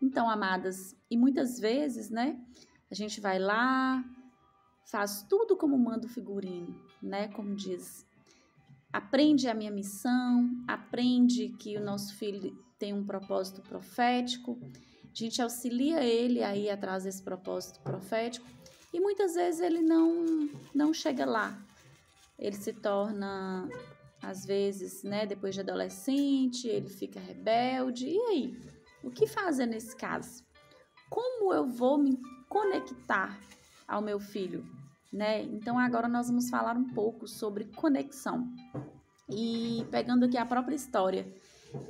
Então, amadas, e muitas vezes, né, a gente vai lá, faz tudo como manda o figurino, né, como diz, aprende a minha missão, aprende que o nosso filho tem um propósito profético, a gente auxilia ele aí atrás desse propósito profético e muitas vezes ele não chega lá. Ele se torna, às vezes, né, depois de adolescente, ele fica rebelde. E aí? O que fazer nesse caso? Como eu vou me conectar ao meu filho, né? Então agora nós vamos falar um pouco sobre conexão. E pegando aqui a própria história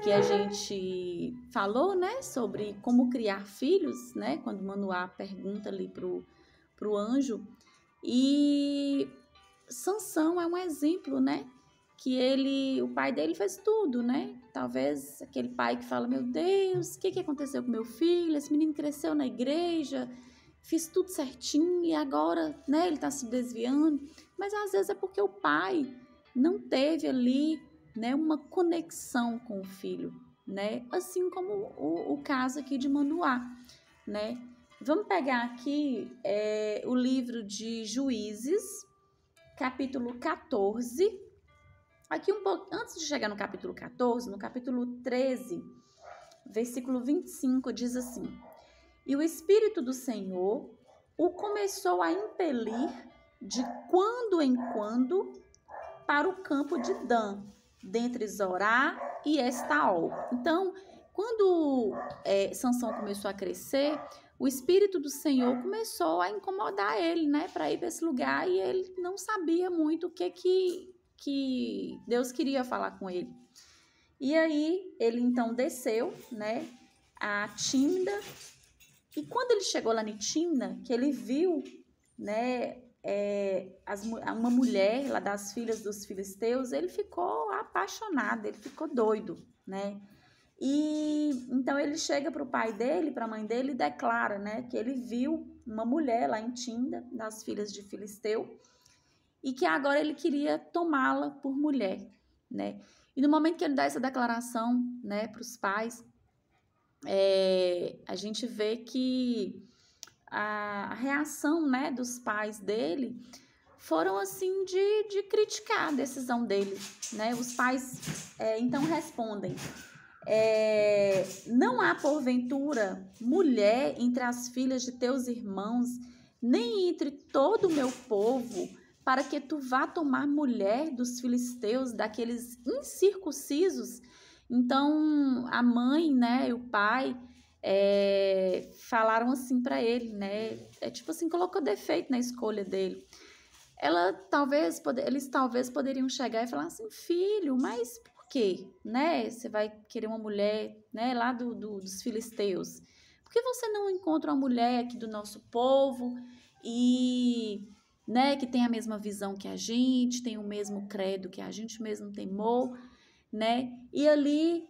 que a gente falou, né, sobre como criar filhos, né, quando Manoá pergunta ali pro anjo, e Sansão é um exemplo, né, que o pai dele fez tudo, né, talvez aquele pai que fala, meu Deus, o que aconteceu com meu filho, esse menino cresceu na igreja, fiz tudo certinho e agora, né, ele tá se desviando, mas às vezes é porque o pai não teve ali, né, uma conexão com o filho, né? Assim como o caso aqui de Manoá, né? Vamos pegar aqui o livro de Juízes, capítulo 14. Aqui um pouco, antes de chegar no capítulo 14, no capítulo 13, versículo 25, diz assim: E o Espírito do Senhor o começou a impelir de quando em quando para o campo de Dan, dentre Zorá e Estaol. Então, quando Sansão começou a crescer, o Espírito do Senhor começou a incomodar ele, né, para ir para esse lugar, e ele não sabia muito o que Deus queria falar com ele. E aí, ele então desceu, né, a Tímna, e quando ele chegou lá em Tímna, que ele viu, né, uma mulher lá das filhas dos filisteus, ele ficou apaixonado, ele ficou doido, né? E então ele chega para o pai dele, para a mãe dele, e declara, né, que ele viu uma mulher lá em Tímna, das filhas de Filisteu, e que agora ele queria tomá-la por mulher, né? E no momento que ele dá essa declaração, né, para os pais, a gente vê que a reação, né, dos pais dele foram assim de criticar a decisão dele, né? Os pais então respondem: não há porventura mulher entre as filhas de teus irmãos, nem entre todo o meu povo, para que tu vá tomar mulher dos filisteus, daqueles incircuncisos? Então a mãe, né, e o pai falaram assim para ele, né? Tipo assim, colocou defeito na escolha dele. Eles talvez poderiam chegar e falar assim, filho, mas por quê? Né? Você vai querer uma mulher, né, lá dos filisteus. Por que você não encontra uma mulher aqui do nosso povo e, né, que tem a mesma visão que a gente, tem o mesmo credo que a gente mesmo temou, né? E ali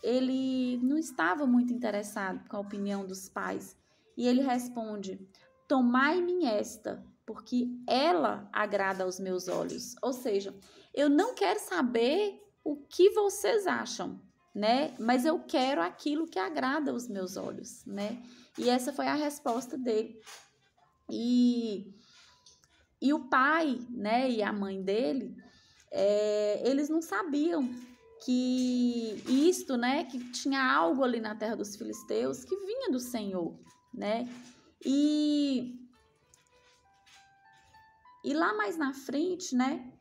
ele não estava muito interessado com a opinião dos pais. E ele responde: tomai-me esta, porque ela agrada aos meus olhos. Ou seja, eu não quero saber o que vocês acham, né? Mas eu quero aquilo que agrada aos meus olhos, né? E essa foi a resposta dele. E o pai, né, e a mãe dele, eles não sabiam que isto, né, que tinha algo ali na terra dos filisteus que vinha do Senhor, né? E lá mais na frente, né,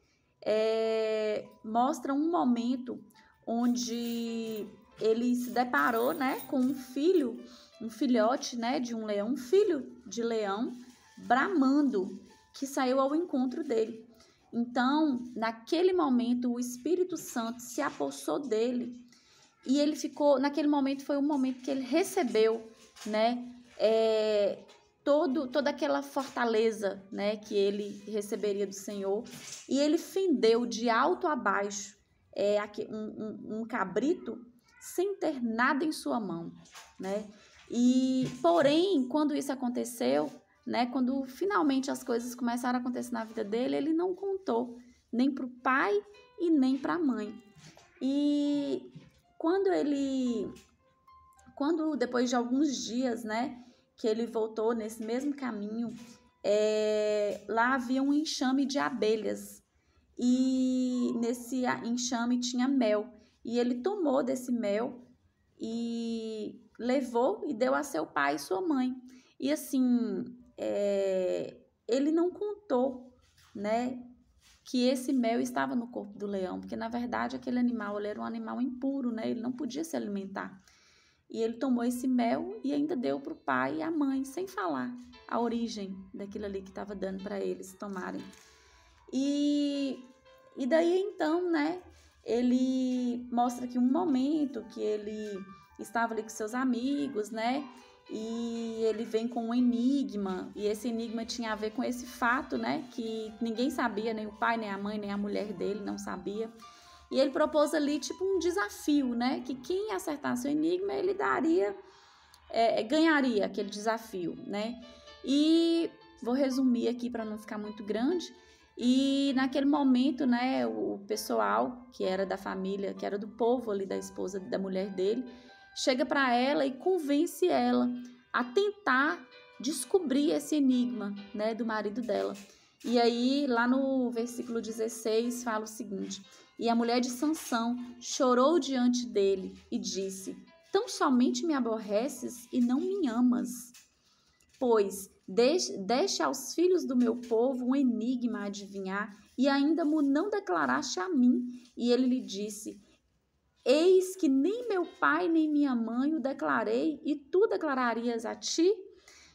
mostra um momento onde ele se deparou, né, com um filhote, né, de um leão, um filho de leão, bramando, que saiu ao encontro dele. Então, naquele momento, o Espírito Santo se apossou dele e ele ficou, naquele momento foi um momento que ele recebeu, né, toda aquela fortaleza, né, que ele receberia do Senhor, e ele fendeu de alto a baixo um cabrito sem ter nada em sua mão, né? E porém, quando isso aconteceu, né, quando finalmente as coisas começaram a acontecer na vida dele, ele não contou nem para o pai e nem para a mãe. E quando ele quando depois de alguns dias, né, que ele voltou nesse mesmo caminho, lá havia um enxame de abelhas e nesse enxame tinha mel. E ele tomou desse mel e levou e deu a seu pai e sua mãe. E assim, ele não contou, né, que esse mel estava no corpo do leão, porque na verdade aquele animal ele era um animal impuro, né, ele não podia se alimentar. E ele tomou esse mel e ainda deu para o pai e a mãe, sem falar a origem daquilo ali que estava dando para eles tomarem. E daí então, né, ele mostra que um momento que ele estava ali com seus amigos, né, e ele vem com um enigma, e esse enigma tinha a ver com esse fato, né, que ninguém sabia, nem o pai, nem a mãe, nem a mulher dele não sabia. E ele propôs ali tipo um desafio, né, que quem acertasse o enigma, ele ganharia aquele desafio, né. E vou resumir aqui para não ficar muito grande. E naquele momento, né, o pessoal que era da família, que era do povo ali da esposa da mulher dele, chega para ela e convence ela a tentar descobrir esse enigma, né, do marido dela. E aí, lá no versículo 16, fala o seguinte: e a mulher de Sansão chorou diante dele e disse: tão somente me aborreces e não me amas, pois deixa aos filhos do meu povo um enigma a adivinhar, e ainda mo não declaraste a mim. E ele lhe disse: eis que nem meu pai nem minha mãe o declarei, e tu declararias a ti?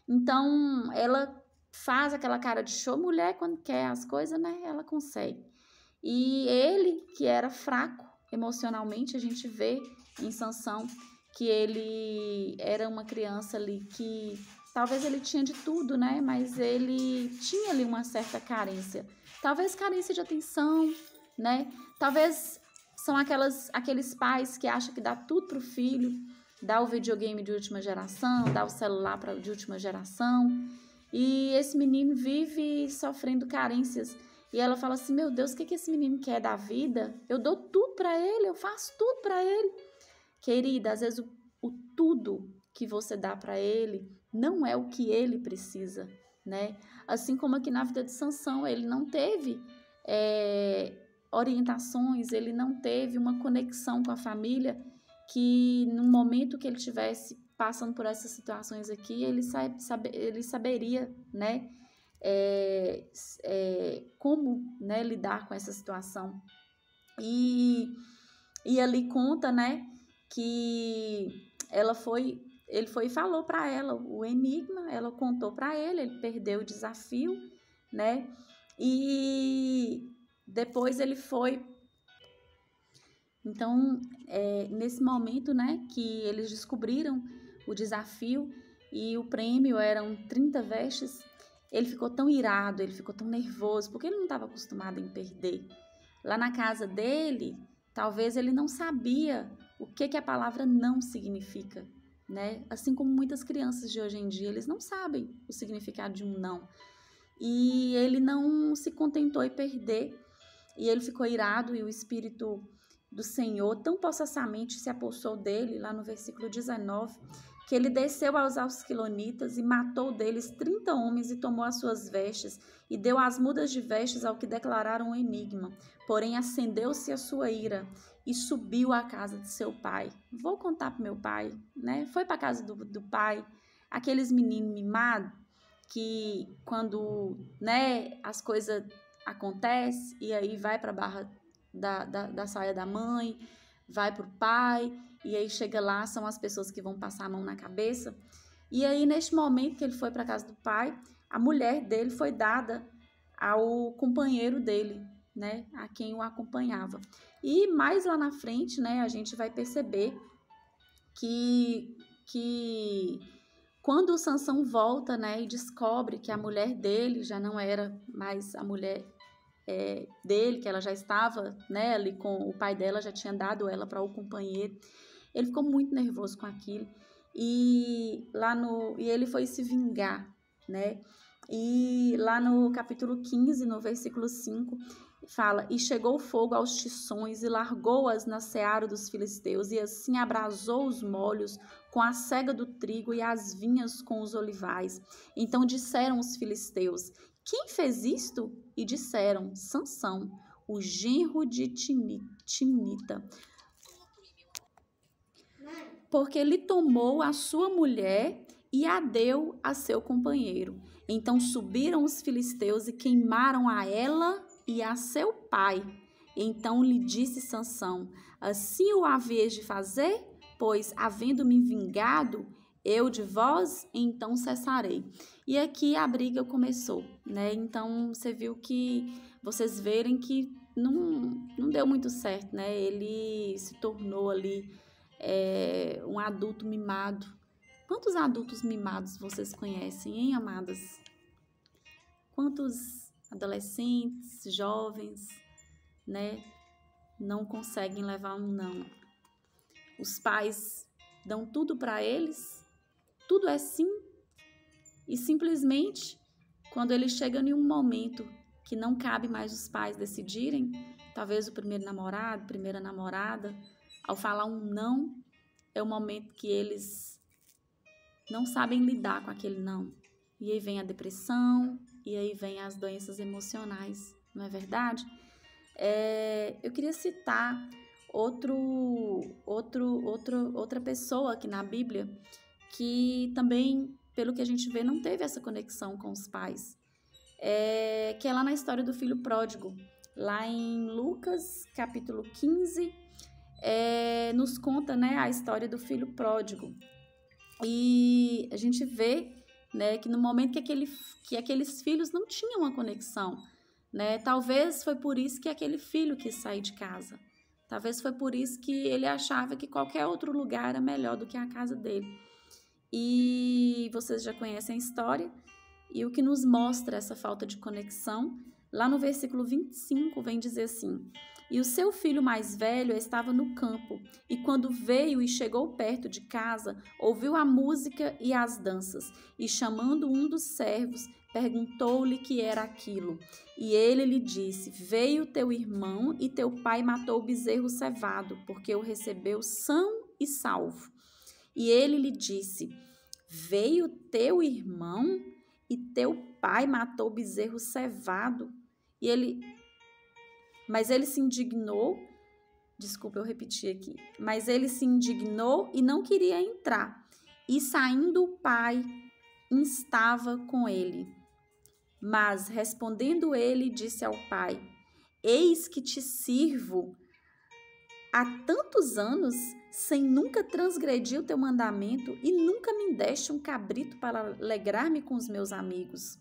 Então ela faz aquela cara de show. Mulher, quando quer as coisas, né, ela consegue. E ele, que era fraco emocionalmente, a gente vê em Sansão que ele era uma criança ali que talvez ele tinha de tudo, né? Mas ele tinha ali uma certa carência. Talvez carência de atenção, né? Talvez são aqueles pais que acham que dá tudo pro filho, dá o videogame de última geração, dá o celular de última geração. E esse menino vive sofrendo carências. E ela fala assim: meu Deus, o que esse menino quer da vida? Eu dou tudo para ele, eu faço tudo para ele. Querida, às vezes o tudo que você dá para ele não é o que ele precisa, né? Assim como aqui na vida de Sansão, ele não teve orientações, ele não teve uma conexão com a família, que no momento que ele estivesse passando por essas situações aqui, ele saberia, né, como, né, lidar com essa situação. E ali conta, né, que ele foi e falou para ela o enigma, ela contou para ele perdeu o desafio, né, e depois ele foi. Então, nesse momento, né, que eles descobriram o desafio e o prêmio eram 30 vestes, ele ficou tão irado, ele ficou tão nervoso, porque ele não estava acostumado em perder. Lá na casa dele, talvez ele não sabia o que a palavra não significa, né? Assim como muitas crianças de hoje em dia, eles não sabem o significado de um não. E ele não se contentou em perder, e ele ficou irado, e o Espírito do Senhor tão possessamente se apossou dele, lá no versículo 19, que ele desceu aos asquilonitas e matou deles 30 homens e tomou as suas vestes e deu as mudas de vestes ao que declararam o enigma. Porém, acendeu-se a sua ira e subiu à casa de seu pai. Vou contar para meu pai, né? Foi para a casa do pai, aqueles meninos mimados que quando, né, as coisas acontecem e aí vai para a barra da saia da mãe, vai para o pai, e aí chega lá, são as pessoas que vão passar a mão na cabeça. E aí, neste momento que ele foi para a casa do pai, a mulher dele foi dada ao companheiro dele, né, a quem o acompanhava. E mais lá na frente, né, a gente vai perceber que quando o Sansão volta, né, e descobre que a mulher dele já não era mais a mulher dele, que ela já estava, né, ali com o pai dela, já tinha dado ela para o companheiro, ele ficou muito nervoso com aquilo, e ele foi se vingar, né, e lá no capítulo 15, no versículo 5, Fala, e chegou o fogo aos tições e largou-as na seara dos filisteus, e assim abrasou os molhos com a sega do trigo e as vinhas com os olivais. Então disseram os filisteus, quem fez isto? E disseram, Sansão, o genro de Timnita, porque lhe tomou a sua mulher e a deu a seu companheiro. Então subiram os filisteus e queimaram a ela e a seu pai. Então lhe disse Sansão, assim o haveis de fazer? Pois, havendo-me vingado eu de vós, então cessarei. E aqui a briga começou, né? Então você viu que, vocês verem que não deu muito certo, né? Ele se tornou ali um adulto mimado. Quantos adultos mimados vocês conhecem, hein, amadas? Quantos adolescentes, jovens, né, não conseguem levar um não? Os pais dão tudo para eles, tudo é sim, e simplesmente, quando eles chegam em um momento que não cabe mais os pais decidirem, talvez o primeiro namorado, primeira namorada, ao falar um não, é o momento que eles não sabem lidar com aquele não. E aí vem a depressão, e aí vem as doenças emocionais, não é verdade? Eu queria citar outra pessoa aqui na Bíblia que também, pelo que a gente vê, não teve essa conexão com os pais. Que é lá na história do filho pródigo. Lá em Lucas, capítulo 15, nos conta, né, a história do filho pródigo. E a gente vê, né, que no momento que aqueles filhos não tinham uma conexão, né, talvez foi por isso que aquele filho quis sair de casa. Talvez foi por isso que ele achava que qualquer outro lugar era melhor do que a casa dele. E vocês já conhecem a história, e o que nos mostra essa falta de conexão, lá no versículo 25, vem dizer assim, e o seu filho mais velho estava no campo, e quando veio e chegou perto de casa, ouviu a música e as danças, e chamando um dos servos, perguntou-lhe que era aquilo. E ele lhe disse, veio teu irmão e teu pai matou o bezerro cevado, porque o recebeu são e salvo. E ele lhe disse, veio teu irmão e teu pai matou o bezerro cevado. Mas ele se indignou, desculpa, eu repeti aqui, mas ele se indignou e não queria entrar. E saindo o pai, instava com ele. Mas respondendo ele, disse ao pai, eis que te sirvo há tantos anos, sem nunca transgredir o teu mandamento, e nunca me deste um cabrito para alegrar-me com os meus amigos.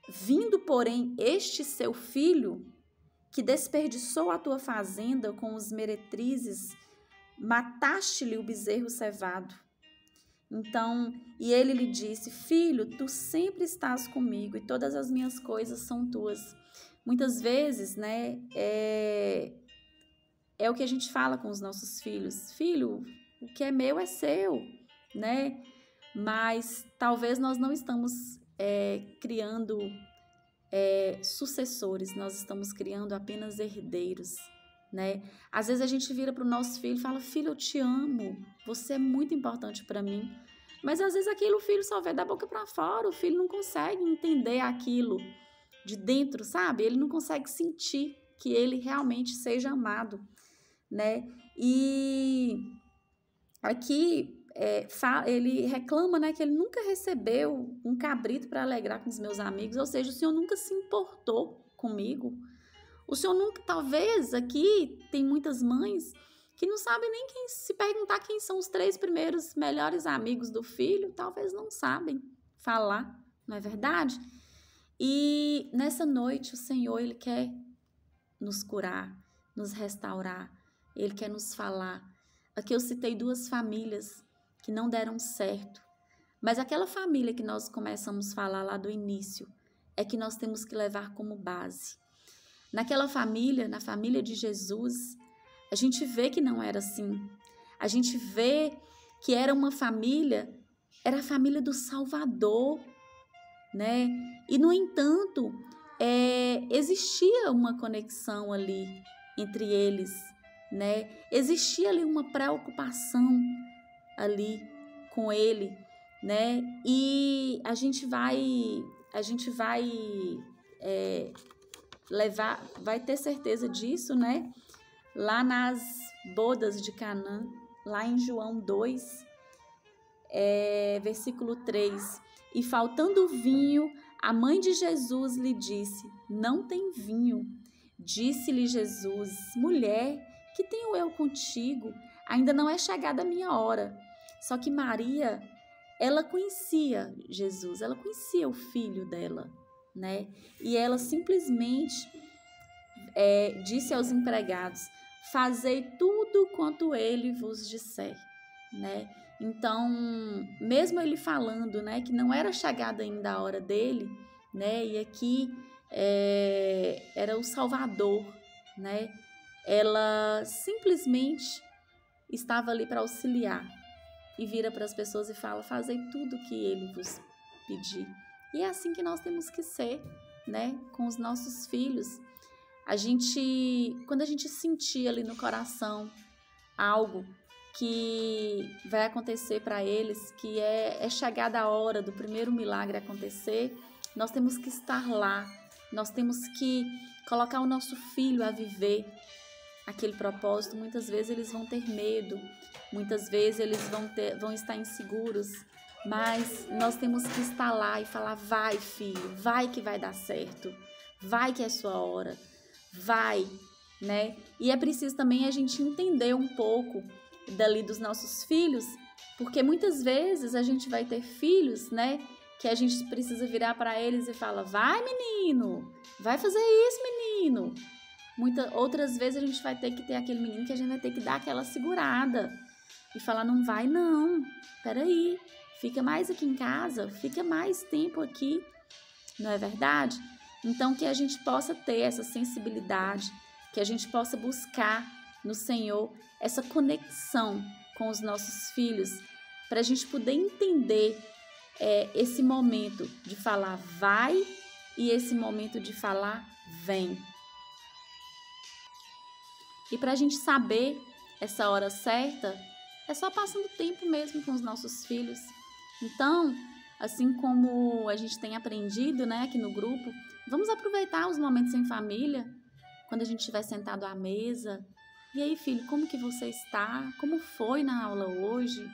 Vindo, porém, este seu filho, que desperdiçou a tua fazenda com os meretrizes, mataste-lhe o bezerro cevado. Então, e ele lhe disse, filho, tu sempre estás comigo e todas as minhas coisas são tuas. Muitas vezes, né, é o que a gente fala com os nossos filhos. Filho, o que é meu é seu, né? Mas talvez nós não estamos criando sucessores, nós estamos criando apenas herdeiros, né? Às vezes a gente vira para o nosso filho e fala, filho, eu te amo, você é muito importante para mim. Mas às vezes aquilo o filho só vê da boca para fora, o filho não consegue entender aquilo de dentro, sabe? Ele não consegue sentir que ele realmente seja amado, né? E aqui ele reclama, né, que ele nunca recebeu um cabrito para alegrar com os meus amigos, ou seja, o Senhor nunca se importou comigo. O Senhor nunca, talvez aqui tem muitas mães que não sabem nem se perguntar quem são os 3 primeiros melhores amigos do filho, talvez não sabem falar, não é verdade? E nessa noite o Senhor, Ele quer nos curar, nos restaurar, Ele quer nos falar. Aqui eu citei 2 famílias que não deram certo, mas aquela família que nós começamos a falar lá do início, é que nós temos que levar como base. Naquela família, na família de Jesus, a gente vê que não era assim. A gente vê que era uma família, era a família do Salvador, né? E, no entanto, existia uma conexão ali entre eles, né? Existia ali uma preocupação ali com ele, né? E a gente vai vai ter certeza disso, né? Lá nas bodas de Canaã, lá em João 2, versículo 3. E faltando vinho, a mãe de Jesus lhe disse: não tem vinho. Disse-lhe Jesus: mulher, que tenho eu contigo? Ainda não é chegada a minha hora. Só que Maria, ela conhecia Jesus, ela conhecia o filho dela, né? E ela simplesmente disse aos empregados: fazei tudo quanto ele vos disser, né? Então, mesmo ele falando, né, que não era chegada ainda a hora dele, né? E aqui era o Salvador, né? Ela simplesmente estava ali para auxiliar e vira para as pessoas e fala: fazei tudo o que ele vos pedir. E é assim que nós temos que ser, né, com os nossos filhos. Quando a gente sentir ali no coração algo que vai acontecer para eles, que é chegada a hora do primeiro milagre acontecer, nós temos que estar lá, nós temos que colocar o nosso filho a viver aquele propósito. Muitas vezes eles vão ter medo, muitas vezes eles vão estar inseguros, mas nós temos que estar lá e falar: vai, filho, vai que vai dar certo, vai que é sua hora, vai, né? E é preciso também a gente entender um pouco dali dos nossos filhos, porque muitas vezes a gente vai ter filhos, né, que a gente precisa virar para eles e falar: vai, menino, vai fazer isso, menino. Outras vezes a gente vai ter que ter aquele menino que a gente vai ter que dar aquela segurada e falar: não vai não, peraí, fica mais aqui em casa, fica mais tempo aqui, não é verdade? Então, que a gente possa ter essa sensibilidade, que a gente possa buscar no Senhor essa conexão com os nossos filhos, para a gente poder entender esse momento de falar vai e esse momento de falar vem. E para a gente saber essa hora certa, é só passando tempo mesmo com os nossos filhos. Então, assim como a gente tem aprendido, né, aqui no grupo, vamos aproveitar os momentos em família, quando a gente estiver sentado à mesa. E aí, filho, como que você está? Como foi na aula hoje?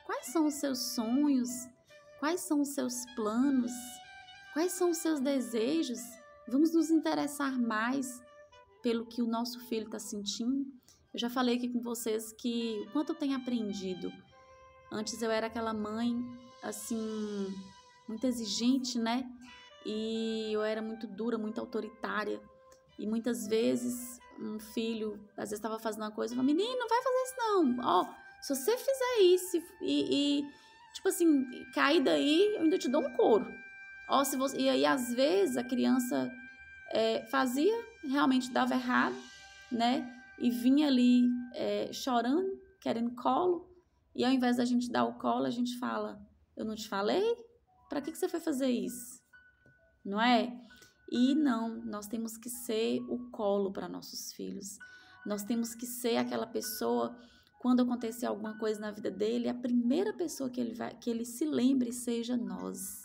Quais são os seus sonhos? Quais são os seus planos? Quais são os seus desejos? Vamos nos interessar mais pelo que o nosso filho está sentindo. Eu já falei aqui com vocês que o quanto eu tenho aprendido. Antes eu era aquela mãe, assim, muito exigente, né? E eu era muito dura, muito autoritária. E muitas vezes um filho, às vezes estava fazendo uma coisa, eu falava: menino, não vai fazer isso não. Ó, se você fizer isso tipo assim, cair daí, eu ainda te dou um couro. Ó, e aí, às vezes, a criança fazia, realmente dava errado, né? E vinha ali chorando, querendo colo. E ao invés da gente dar o colo, a gente fala: eu não te falei? Para que você foi fazer isso? Não é? E não, nós temos que ser o colo para nossos filhos. Nós temos que ser aquela pessoa, quando acontecer alguma coisa na vida dele, a primeira pessoa que ele se lembre seja nós.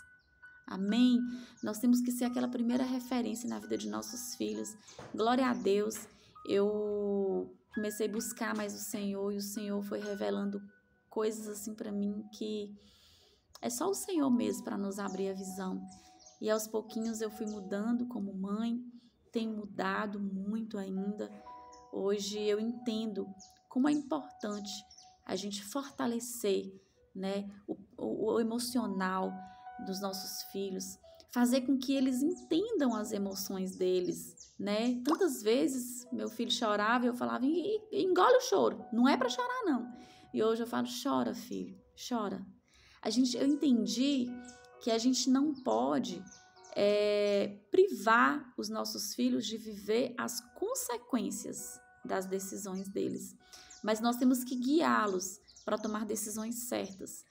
Amém? Nós temos que ser aquela primeira referência na vida de nossos filhos. Glória a Deus. Eu comecei a buscar mais o Senhor e o Senhor foi revelando coisas assim para mim que é só o Senhor mesmo para nos abrir a visão. E aos pouquinhos eu fui mudando como mãe, tenho mudado muito ainda. Hoje eu entendo como é importante a gente fortalecer, né, o emocional dos nossos filhos, fazer com que eles entendam as emoções deles, né? Tantas vezes meu filho chorava e eu falava: engole o choro, não é para chorar não. E hoje eu falo: chora, filho, chora. Eu entendi que a gente não pode privar os nossos filhos de viver as consequências das decisões deles, mas nós temos que guiá-los para tomar decisões certas.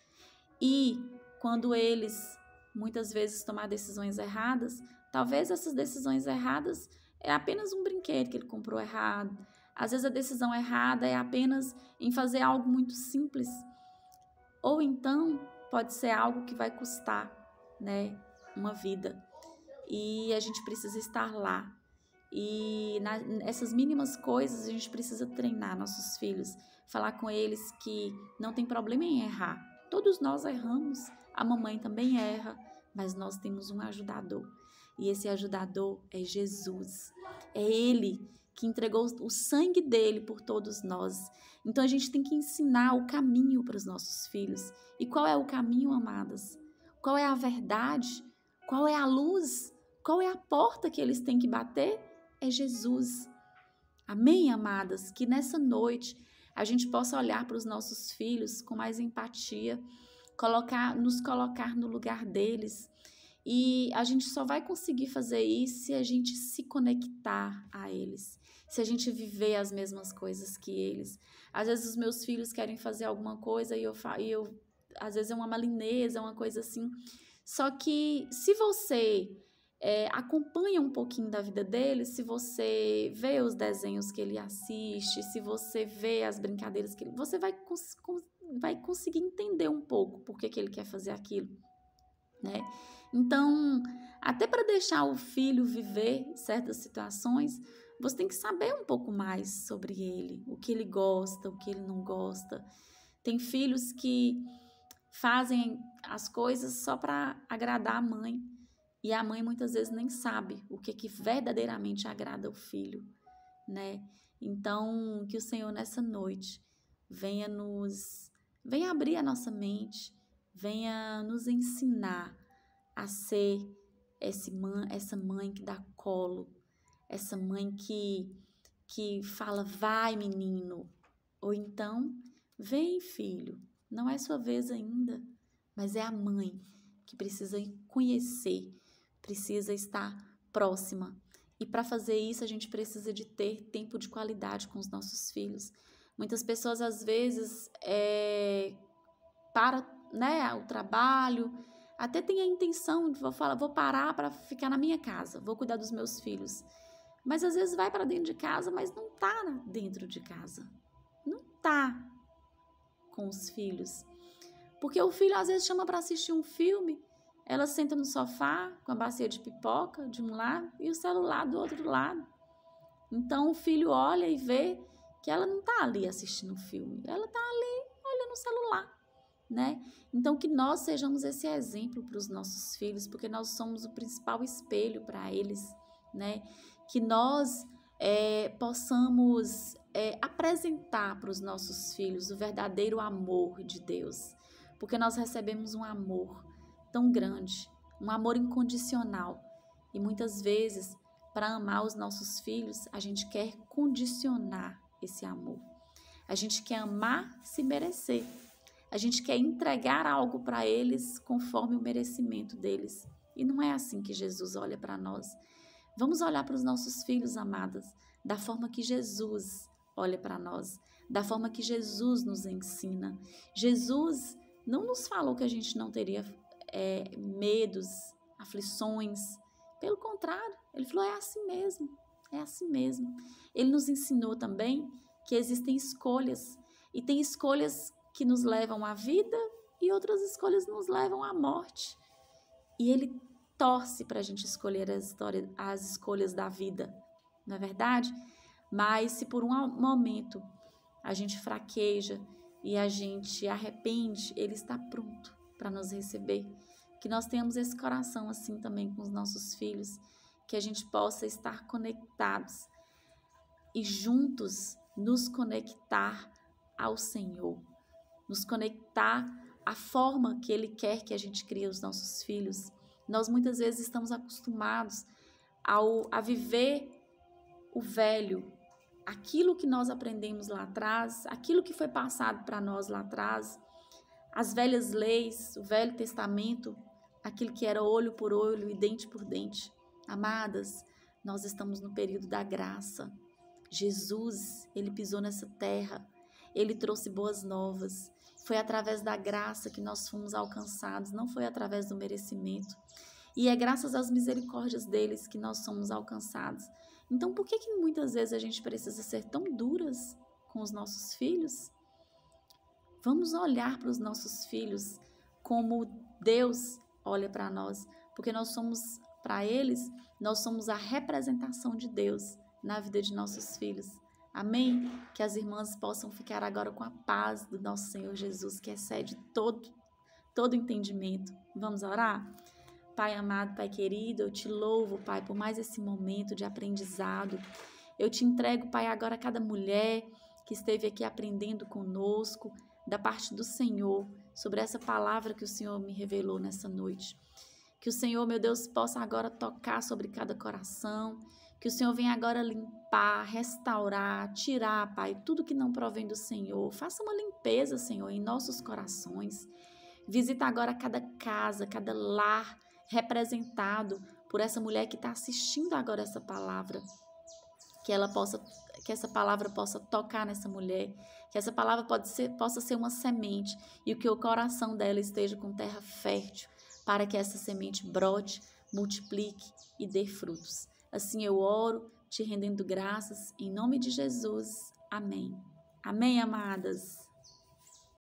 E quando eles muitas vezes tomar decisões erradas, Talvez essas decisões erradas é apenas um brinquedo que ele comprou errado. Às vezes a decisão errada é apenas em fazer algo muito simples. Ou então pode ser algo que vai custar, né, uma vida. E a gente precisa estar lá. E nessas mínimas coisas a gente precisa treinar nossos filhos, falar com eles que não tem problema em errar. Todos nós erramos, a mamãe também erra, mas nós temos um ajudador. E esse ajudador é Jesus. É Ele que entregou o sangue dele por todos nós. Então a gente tem que ensinar o caminho para os nossos filhos. E qual é o caminho, amadas? Qual é a verdade? Qual é a luz? Qual é a porta que eles têm que bater? É Jesus. Amém, amadas? Que nessa noite a gente possa olhar para os nossos filhos com mais empatia, nos colocar no lugar deles. E a gente só vai conseguir fazer isso se a gente se conectar a eles, se a gente viver as mesmas coisas que eles. Às vezes os meus filhos querem fazer alguma coisa e eu às vezes é uma malinesa, uma coisa assim. Só que se você acompanha um pouquinho da vida dele, se você vê os desenhos que ele assiste, se você vê as brincadeiras que ele... Você vai conseguir entender um pouco por que ele quer fazer aquilo, né? Então, até para deixar o filho viver certas situações, você tem que saber um pouco mais sobre ele, o que ele gosta, o que ele não gosta. Tem filhos que fazem as coisas só para agradar a mãe, e a mãe muitas vezes nem sabe o que verdadeiramente agrada o filho, né? Então, que o Senhor nessa noite venha abrir a nossa mente, venha nos ensinar a ser essa mãe que dá colo, essa mãe que fala, vai menino, ou então, vem filho, não é sua vez ainda, mas é a mãe que precisa conhecer, precisa estar próxima. E para fazer isso, a gente precisa de ter tempo de qualidade com os nossos filhos. Muitas pessoas, às vezes, para, né, o trabalho, até tem a intenção de vou parar para ficar na minha casa, vou cuidar dos meus filhos. Mas, às vezes, vai para dentro de casa, mas não está dentro de casa. Não está com os filhos. Porque o filho, às vezes, chama para assistir um filme, ela senta no sofá com a bacia de pipoca de um lado e o celular do outro lado. Então, o filho olha e vê que ela não está ali assistindo o filme, ela está ali olhando o celular, né? Então, que nós sejamos esse exemplo para os nossos filhos, porque nós somos o principal espelho para eles, né? Que nós possamos apresentar para os nossos filhos o verdadeiro amor de Deus, porque nós recebemos um amor tão grande, um amor incondicional. E muitas vezes, para amar os nossos filhos, a gente quer condicionar esse amor. A gente quer amar se merecer. A gente quer entregar algo para eles conforme o merecimento deles. E não é assim que Jesus olha para nós. Vamos olhar para os nossos filhos, amadas, da forma que Jesus olha para nós, da forma que Jesus nos ensina. Jesus não nos falou que a gente não teria medos, aflições. Pelo contrário, ele falou, é assim mesmo, é assim mesmo. Ele nos ensinou também que existem escolhas, e tem escolhas que nos levam à vida e outras escolhas nos levam à morte. E ele torce para a gente escolher as escolhas da vida, não é verdade? Mas se por um momento a gente fraqueja e a gente arrepende, ele está pronto para nos receber. Que nós tenhamos esse coração assim também com os nossos filhos, que a gente possa estar conectados e juntos nos conectar ao Senhor, nos conectar à forma que Ele quer que a gente crie os nossos filhos. Nós muitas vezes estamos acostumados a viver o velho, aquilo que nós aprendemos lá atrás, aquilo que foi passado para nós lá atrás, as velhas leis, o Velho Testamento, aquilo que era olho por olho e dente por dente. Amadas, nós estamos no período da graça. Jesus, ele pisou nessa terra, ele trouxe boas novas. Foi através da graça que nós fomos alcançados, não foi através do merecimento. E é graças às misericórdias deles que nós somos alcançados. Então, por que muitas vezes a gente precisa ser tão duras com os nossos filhos? Vamos olhar para os nossos filhos como Deus olha para nós, porque nós somos, para eles, nós somos a representação de Deus na vida de nossos filhos. Amém? Que as irmãs possam ficar agora com a paz do nosso Senhor Jesus, que excede todo entendimento. Vamos orar? Pai amado, Pai querido, eu te louvo, Pai, por mais esse momento de aprendizado. Eu te entrego, Pai, agora cada mulher que esteve aqui aprendendo conosco, da parte do Senhor, sobre essa palavra que o Senhor me revelou nessa noite. Que o Senhor, meu Deus, possa agora tocar sobre cada coração, que o Senhor venha agora limpar, restaurar, tirar, Pai, tudo que não provém do Senhor. Faça uma limpeza, Senhor, em nossos corações. Visita agora cada casa, cada lar representado por essa mulher que está assistindo agora essa palavra. Que essa palavra possa tocar nessa mulher, que essa palavra possa ser uma semente e que o coração dela esteja com terra fértil para que essa semente brote, multiplique e dê frutos. Assim eu oro, te rendendo graças, em nome de Jesus. Amém. Amém, amadas.